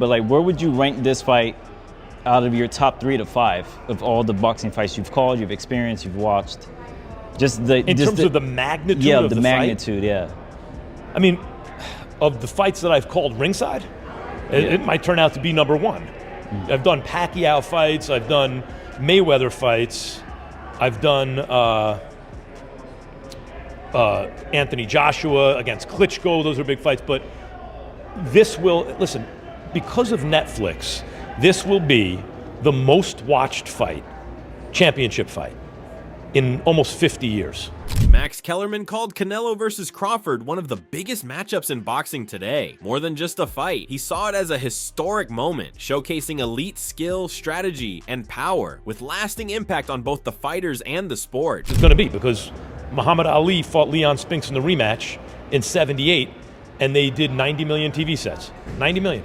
but like, where would you rank this fight out of your top 3 to 5 of all the boxing fights you've called, you've experienced, you've watched? In terms of the magnitude of the magnitude, fight? yeah. I mean, of the fights that I've called ringside, it might turn out to be number 1. I've done Pacquiao fights, I've done Mayweather fights, I've done Anthony Joshua against Klitschko. Those are big fights, but this will, listen, because of Netflix, this will be the most watched fight, championship fight, in almost 50 years. Max Kellerman called Canelo versus Crawford one of the biggest matchups in boxing today. More than just a fight, he saw it as a historic moment, showcasing elite skill, strategy, and power, with lasting impact on both the fighters and the sport. It's going to be because Muhammad Ali fought Leon Spinks in the rematch in '78, and they did 90 million TV sets. 90 million.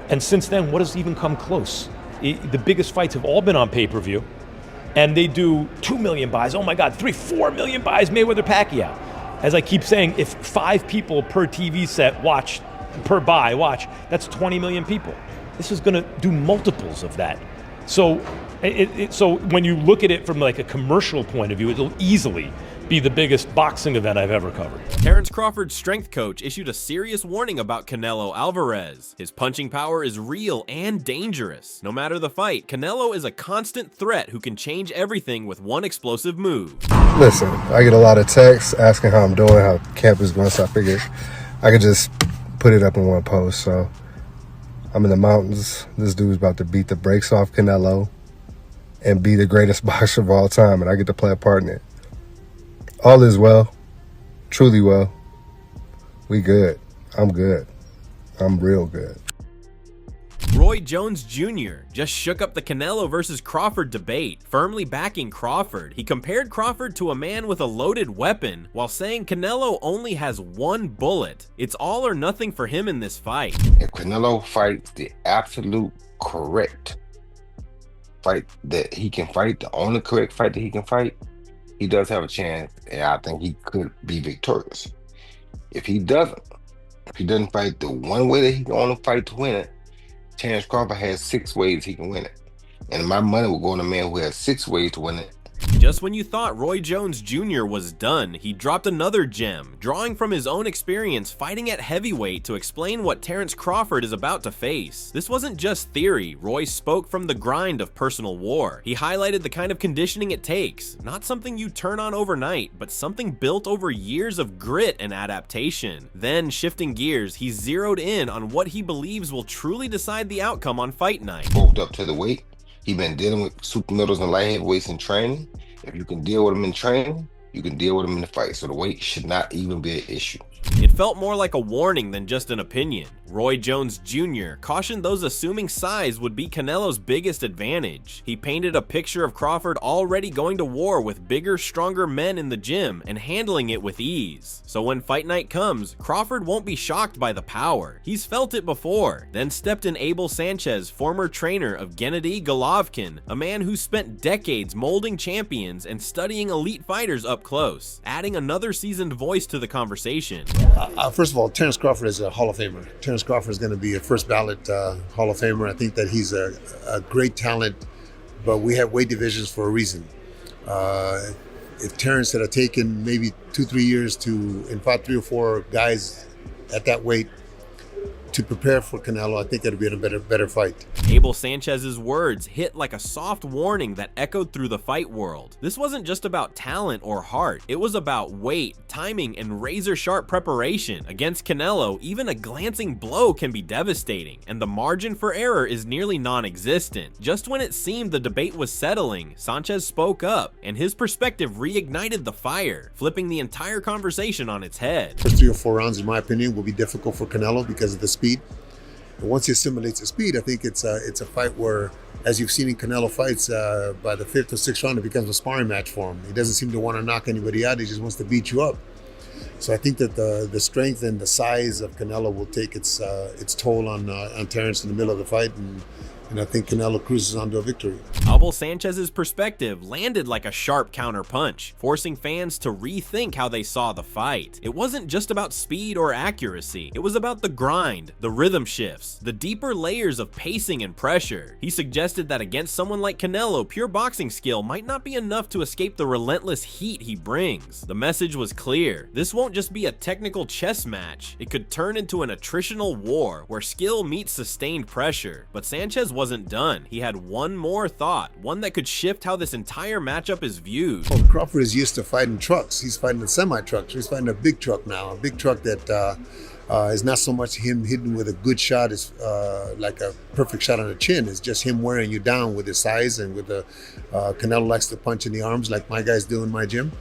And since then, what has even come close? The biggest fights have all been on pay-per-view, and they do 2 million buys. Oh my God, 4 million buys, Mayweather Pacquiao. As I keep saying, if 5 people per TV set watch, that's 20 million people. This is going to do multiples of that. So when you look at it from like a commercial point of view, it'll easily be the biggest boxing event I've ever covered. Terence Crawford's strength coach issued a serious warning about Canelo Alvarez. His punching power is real and dangerous. No matter the fight, Canelo is a constant threat who can change everything with one explosive move. Listen, I get a lot of texts asking how I'm doing, how camp is going, so I figured I could just put it up in one post. So I'm in the mountains. This dude's about to beat the brakes off Canelo and be the greatest boxer of all time, and I get to play a part in it. All is well, truly well. We good. I'm good. I'm real good. Roy Jones Jr. just shook up the Canelo versus Crawford debate, firmly backing Crawford. He compared Crawford to a man with a loaded weapon, while saying Canelo only has 1 bullet. It's all or nothing for him in this fight. If Canelo fights the absolute correct fight that he can fight, the only correct fight that he can fight, he does have a chance, and I think he could be victorious. If he doesn't fight the one way that he can only fight to win it, Terence Crawford has 6 ways he can win it. And my money will go on a man who has 6 ways to win it. Just when you thought Roy Jones Jr. was done, he dropped another gem, drawing from his own experience fighting at heavyweight to explain what Terence Crawford is about to face. This wasn't just theory. Roy spoke from the grind of personal war. He highlighted the kind of conditioning it takes, not something you turn on overnight, but something built over years of grit and adaptation. Then, shifting gears, he zeroed in on what he believes will truly decide the outcome on fight night. Bulked up to the weight. He's been dealing with super middles and light heavyweights in training. If you can deal with him in training, you can deal with him in the fight. So the weight should not even be an issue. It felt more like a warning than just an opinion. Roy Jones Jr. cautioned those assuming size would be Canelo's biggest advantage. He painted a picture of Crawford already going to war with bigger, stronger men in the gym and handling it with ease. So when fight night comes, Crawford won't be shocked by the power. He's felt it before. Then stepped in Abel Sanchez, former trainer of Gennady Golovkin, a man who spent decades molding champions and studying elite fighters up close, adding another seasoned voice to the conversation. First of all, Terence Crawford is a Hall of Famer. Terence Crawford is going to be a first ballot Hall of Famer. I think that he's a great talent, but we have weight divisions for a reason. If Terence had taken maybe 2-3 years and fought 3 or 4 guys at that weight to prepare for Canelo, I think it'd be a better fight. Abel Sanchez's words hit like a soft warning that echoed through the fight world. This wasn't just about talent or heart. It was about weight, timing, and razor-sharp preparation. Against Canelo, even a glancing blow can be devastating, and the margin for error is nearly non-existent. Just when it seemed the debate was settling, Sanchez spoke up, and his perspective reignited the fire, flipping the entire conversation on its head. First 3 or 4 rounds, in my opinion, will be difficult for Canelo because of the speed. And once he assimilates the speed, I think it's a fight where, as you've seen in Canelo fights, by the 5th or 6th round, it becomes a sparring match for him. He doesn't seem to want to knock anybody out. He just wants to beat you up. So I think that the strength and the size of Canelo will take its toll on Terence in the middle of the fight, And I think Canelo cruises onto a victory. Abel Sanchez's perspective landed like a sharp counterpunch, forcing fans to rethink how they saw the fight. It wasn't just about speed or accuracy, it was about the grind, the rhythm shifts, the deeper layers of pacing and pressure. He suggested that against someone like Canelo, pure boxing skill might not be enough to escape the relentless heat he brings. The message was clear. This won't just be a technical chess match, it could turn into an attritional war where skill meets sustained pressure. But Sanchez wasn't done. He had one more thought, one that could shift how this entire matchup is viewed. Well, Crawford is used to fighting trucks. He's fighting a semi-truck. He's fighting a big truck now, a big truck that is not so much him hitting with a good shot, is like a perfect shot on the chin. It's just him wearing you down with his size and with the Canelo likes to punch in the arms like my guys do in my gym.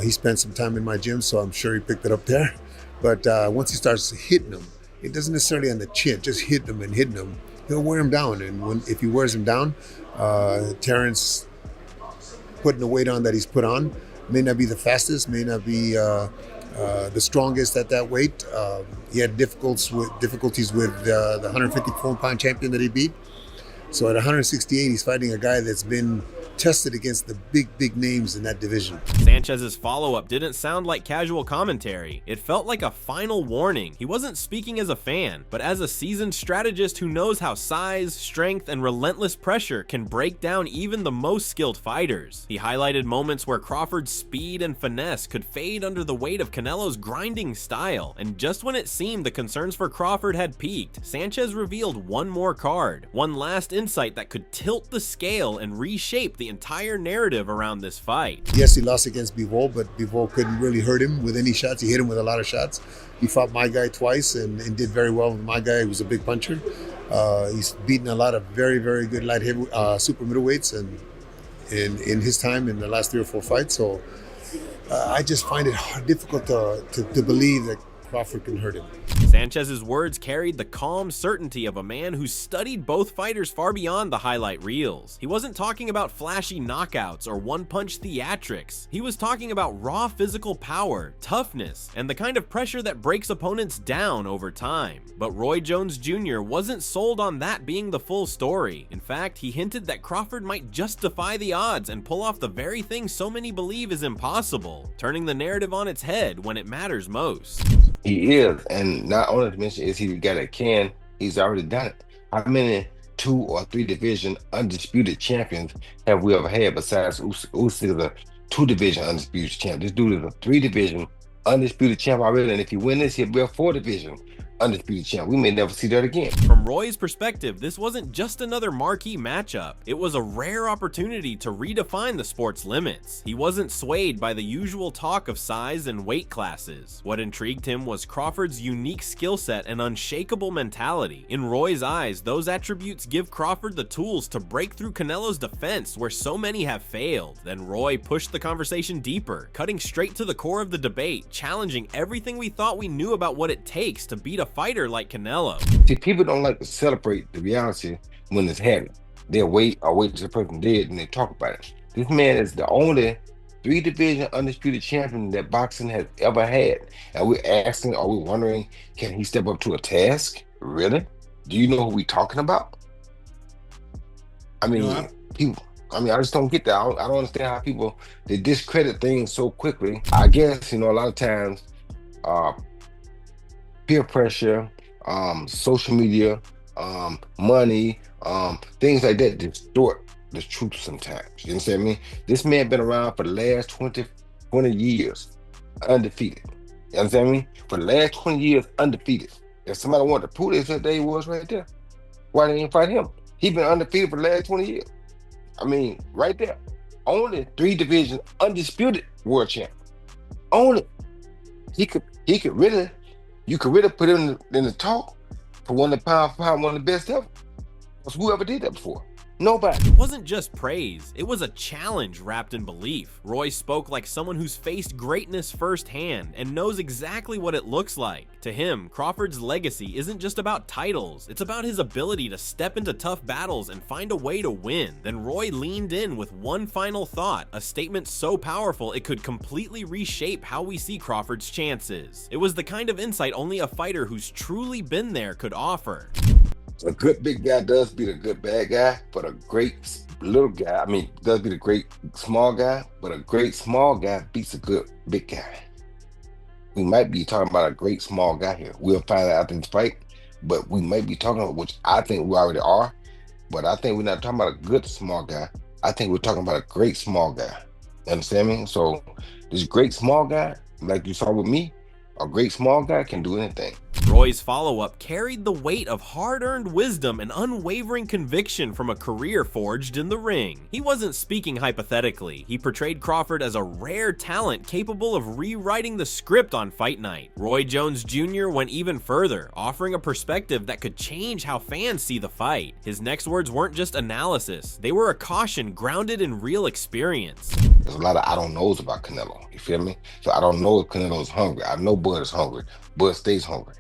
He spent some time in my gym, so I'm sure he picked it up there. But once he starts hitting him, it doesn't necessarily on the chin, just hitting him, he'll wear him down. And if he wears him down, Terrence putting the weight on that he's put on may not be the fastest, may not be the strongest at that weight. He had difficulties with the 154-pound champion that he beat. So at 168, he's fighting a guy that's been tested against the big names in that division. Sanchez's follow-up didn't sound like casual commentary. It felt like a final warning. He wasn't speaking as a fan, but as a seasoned strategist who knows how size, strength, and relentless pressure can break down even the most skilled fighters. He highlighted moments where Crawford's speed and finesse could fade under the weight of Canelo's grinding style, and just when it seemed the concerns for Crawford had peaked, Sanchez revealed one more card, one last insight that could tilt the scale and reshape the entire narrative around this fight. Yes, he lost against Bivol, but Bivol couldn't really hurt him with any shots. He hit him with a lot of shots. He fought my guy twice and did very well with my guy, who was a big puncher. He's beaten a lot of very good light heavy, super middleweights and in his time in the last 3 or 4 fights. So I just find it difficult to believe that Crawford can hurt him. Sanchez's words carried the calm certainty of a man who studied both fighters far beyond the highlight reels. He wasn't talking about flashy knockouts or one-punch theatrics. He was talking about raw physical power, toughness, and the kind of pressure that breaks opponents down over time. But Roy Jones Jr. wasn't sold on that being the full story. In fact, he hinted that Crawford might just defy the odds and pull off the very thing so many believe is impossible, turning the narrative on its head when it matters most. He is, and not only to mention is he the guy that can, he's already done it. How many 2 or 3 division undisputed champions have we ever had besides Usyk is a 2 division undisputed champ? This dude is a 3 division undisputed champ already, and if he wins this, he'll be a 4 division undisputed champ. We may never see that again. From Roy's perspective, this wasn't just another marquee matchup. It was a rare opportunity to redefine the sport's limits. He wasn't swayed by the usual talk of size and weight classes. What intrigued him was Crawford's unique skill set and unshakable mentality. In Roy's eyes, those attributes give Crawford the tools to break through Canelo's defense where so many have failed. Then Roy pushed the conversation deeper, cutting straight to the core of the debate, challenging everything we thought we knew about what it takes to beat a fighter like Canelo. See, people don't like to celebrate the reality when it's happening. They'll wait till the person dead and they talk about it. This man is the only 3 division undisputed champion that boxing has ever had. And we're asking, are we wondering, can he step up to a task? Really? Do you know who we're talking about? I mean, people. I mean, I just don't get that. I don't understand how people, they discredit things so quickly. I guess, a lot of times, peer pressure, social media, money, things like that distort the truth sometimes. You understand me? This man been around for the last 20 years, undefeated. You understand me? For the last 20 years, undefeated. If somebody wanted to prove this, that day was right there. Why they didn't fight him? He been undefeated for the last 20 years. I mean, right there. Only 3 division undisputed world champ. Only. You could really put him in the talk for one of the pound for pound, one of the best ever. Because whoever did that before? Nobody. It wasn't just praise, it was a challenge wrapped in belief. Roy spoke like someone who's faced greatness firsthand and knows exactly what it looks like. To him, Crawford's legacy isn't just about titles, it's about his ability to step into tough battles and find a way to win. Then Roy leaned in with one final thought, a statement so powerful it could completely reshape how we see Crawford's chances. It was the kind of insight only a fighter who's truly been there could offer. A good big guy does beat a good bad guy, but a great little guy, does beat a great small guy, but a great small guy beats a good big guy. We might be talking about a great small guy here. We'll find out after this fight, but we might be talking about, which I think we already are, but I think we're not talking about a good small guy. I think we're talking about a great small guy. You understand me? So this great small guy, like you saw with me, a great small guy can do anything. Roy's follow-up carried the weight of hard-earned wisdom and unwavering conviction from a career forged in the ring. He wasn't speaking hypothetically. He portrayed Crawford as a rare talent capable of rewriting the script on fight night. Roy Jones Jr. went even further, offering a perspective that could change how fans see the fight. His next words weren't just analysis. They were a caution grounded in real experience. There's a lot of I don't knows about Canelo, you feel me? So I don't know if Canelo's hungry. I know Bud is hungry. Bud stays hungry.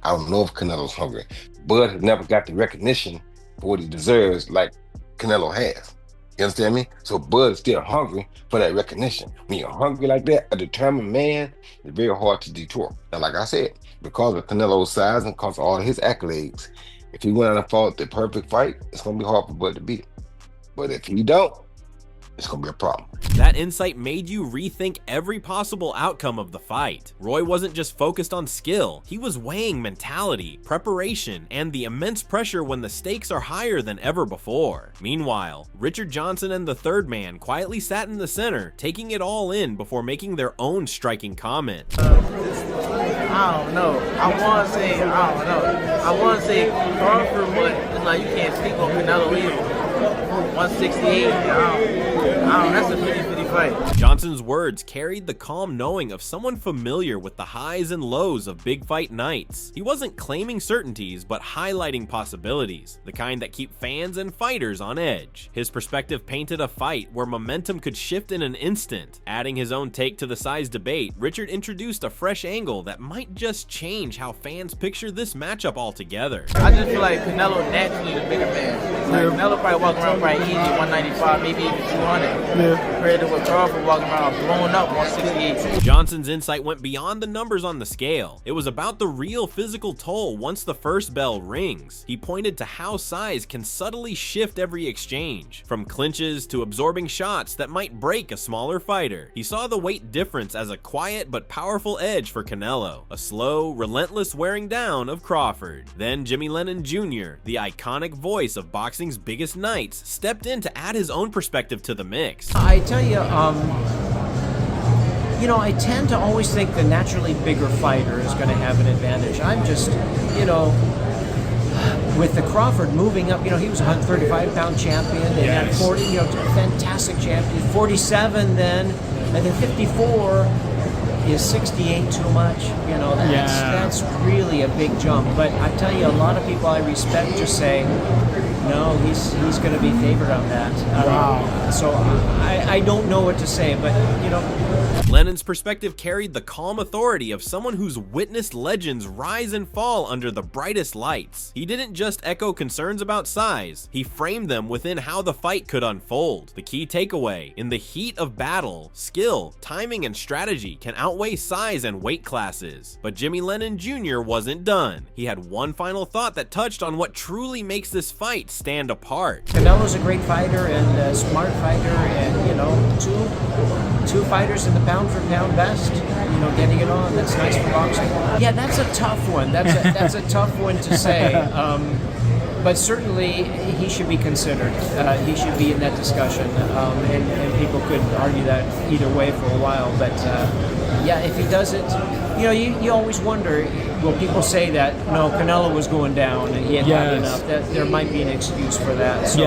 I don't know if Canelo's hungry. Bud has never got the recognition for what he deserves like Canelo has. You understand me? So Bud is still hungry for that recognition. When you're hungry like that, a determined man, it's very hard to detour. Now, like I said, because of Canelo's size and because of all his accolades, if he went out and fought the perfect fight, it's going to be hard for Bud to beat him. But if he don't, it's going to be a problem. That insight made you rethink every possible outcome of the fight. Roy wasn't just focused on skill, he was weighing mentality, preparation, and the immense pressure when the stakes are higher than ever before. Meanwhile, Richard Johnson and the third man quietly sat in the center, taking it all in before making their own striking comment. I don't know. I want to say Crawford, but it's like you can't speak on Canelo either. 168, that's a 50-50 fight. Johnson's words carried the calm knowing of someone familiar with the highs and lows of big fight nights. He wasn't claiming certainties, but highlighting possibilities, the kind that keep fans and fighters on edge. His perspective painted a fight where momentum could shift in an instant. Adding his own take to the size debate, Richard introduced a fresh angle that might just change how fans picture this matchup altogether. I just feel like Canelo naturally the bigger man. Like Canelo probably walking around probably easy 195, maybe even 200. Compared to what Crawford walking around blowing up 168. Johnson's insight went beyond the numbers on the scale. It was about the real physical toll once the first bell rings. He pointed to how size can subtly shift every exchange, from clinches to absorbing shots that might break a smaller fighter. He saw the weight difference as a quiet but powerful edge for Canelo, a slow, relentless wearing down of Crawford. Then Jimmy Lennon Jr., the iconic voice of boxing's biggest nights, stepped in to add his own perspective to the mix. I tell you, I tend to always think the naturally bigger fighter is going to have an advantage. I'm just, with the Crawford moving up, he was a 135-pound champion, and had 40, fantastic champion, 47 then, and then 54. Is 68 too much? That's really a big jump. But I tell you, a lot of people I respect just say, no, he's going to be favored on that. Wow. So I don't know what to say, but Lennon's perspective carried the calm authority of someone who's witnessed legends rise and fall under the brightest lights. He didn't just echo concerns about size, he framed them within how the fight could unfold. The key takeaway: in the heat of battle, skill, timing, and strategy can outweigh size and weight classes. But Jimmy Lennon Jr. wasn't done. He had one final thought that touched on what truly makes this fight stand apart. Canelo's a great fighter and a smart fighter, and two fighters in the pound for pound best, getting it on. That's nice for boxing. Yeah, that's a tough one. That's a tough one to say. But certainly he should be considered. He should be in that discussion, and people could argue that either way for a while. But if he does it, you always wonder, will people say that, no, Canelo was going down and he had had enough? That there might be an excuse for that. So,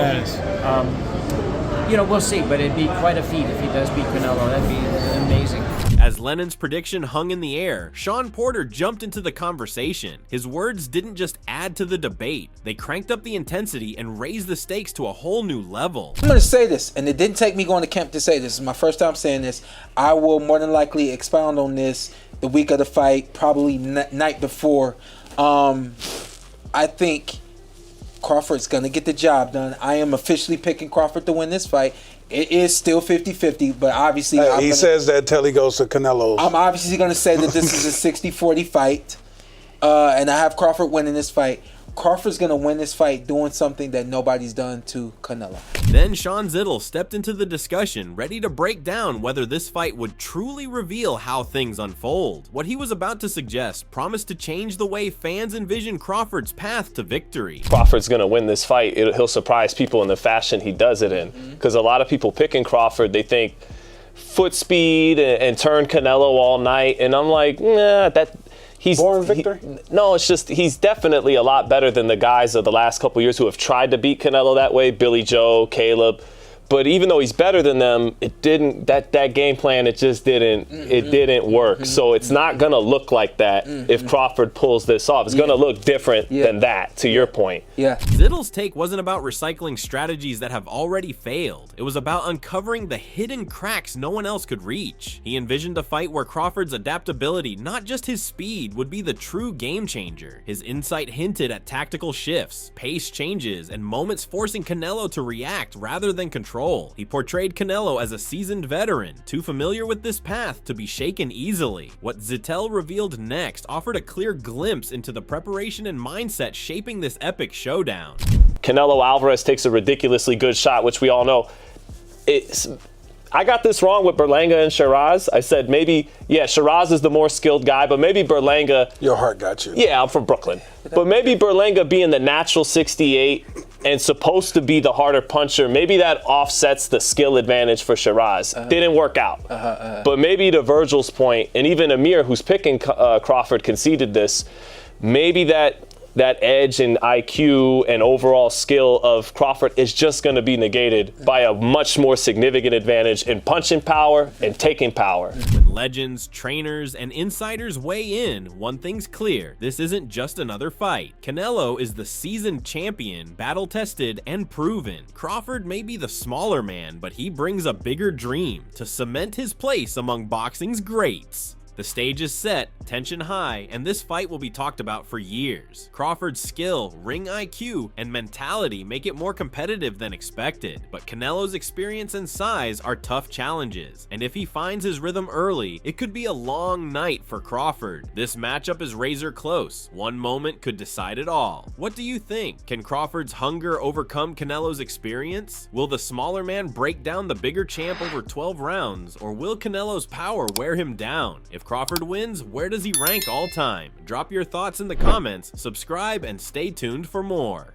we'll see, but it'd be quite a feat if he does beat Canelo. That'd be amazing. As Lennon's prediction hung in the air, Sean Porter jumped into the conversation. His words didn't just add to the debate, they cranked up the intensity and raised the stakes to a whole new level. I'm going to say this, and it didn't take me going to camp to say this. This is my first time saying this. I will more than likely expound on this the week of the fight, probably night before. I think Crawford's going to get the job done. I am officially picking Crawford to win this fight. It is still 50-50, but obviously... he says that till he goes to Canelo. I'm obviously going to say that this is a 60-40 fight, and I have Crawford winning this fight. Crawford's gonna win this fight doing something that nobody's done to Canelo. Then Sean Zittel stepped into the discussion, ready to break down whether this fight would truly reveal how things unfold. What he was about to suggest promised to change the way fans envision Crawford's path to victory. Crawford's gonna win this fight. He'll surprise people in the fashion he does it in. Because a lot of people picking Crawford, they think foot speed and turn Canelo all night. And I'm like, nah, he's Born victory? No, it's just he's definitely a lot better than the guys of the last couple years who have tried to beat Canelo that way, Billy Joe, Caleb. But even though he's better than them, it didn't that game plan, it just didn't work. So it's not gonna look like that if Crawford pulls this off. It's gonna look different than that, to your point. Yeah. Zittel's take wasn't about recycling strategies that have already failed. It was about uncovering the hidden cracks no one else could reach. He envisioned a fight where Crawford's adaptability, not just his speed, would be the true game changer. His insight hinted at tactical shifts, pace changes, and moments forcing Canelo to react rather than control. He portrayed Canelo as a seasoned veteran, too familiar with this path to be shaken easily. What Zittel revealed next offered a clear glimpse into the preparation and mindset shaping this epic showdown. Canelo Alvarez takes a ridiculously good shot, which we all know. I got this wrong with Berlanga and Shiraz. I said maybe, yeah, Shiraz is the more skilled guy, but maybe Berlanga. Your heart got you. Yeah, I'm from Brooklyn. But maybe Berlanga being the natural 68 and supposed to be the harder puncher, maybe that offsets the skill advantage for Shiraz. Didn't work out. But maybe to Virgil's point, and even Amir, who's picking Crawford, conceded this, maybe that edge and IQ and overall skill of Crawford is just going to be negated by a much more significant advantage in punching power and taking power. When legends, trainers, and insiders weigh in, one thing's clear: this isn't just another fight. Canelo is the seasoned champion, battle-tested and proven. Crawford may be the smaller man, but he brings a bigger dream to cement his place among boxing's greats. The stage is set, tension high, and this fight will be talked about for years. Crawford's skill, ring IQ, and mentality make it more competitive than expected, but Canelo's experience and size are tough challenges, and if he finds his rhythm early, it could be a long night for Crawford. This matchup is razor close. One moment could decide it all. What do you think? Can Crawford's hunger overcome Canelo's experience? Will the smaller man break down the bigger champ over 12 rounds, or will Canelo's power wear him down? If Crawford wins, where does he rank all time? Drop your thoughts in the comments, subscribe, and stay tuned for more.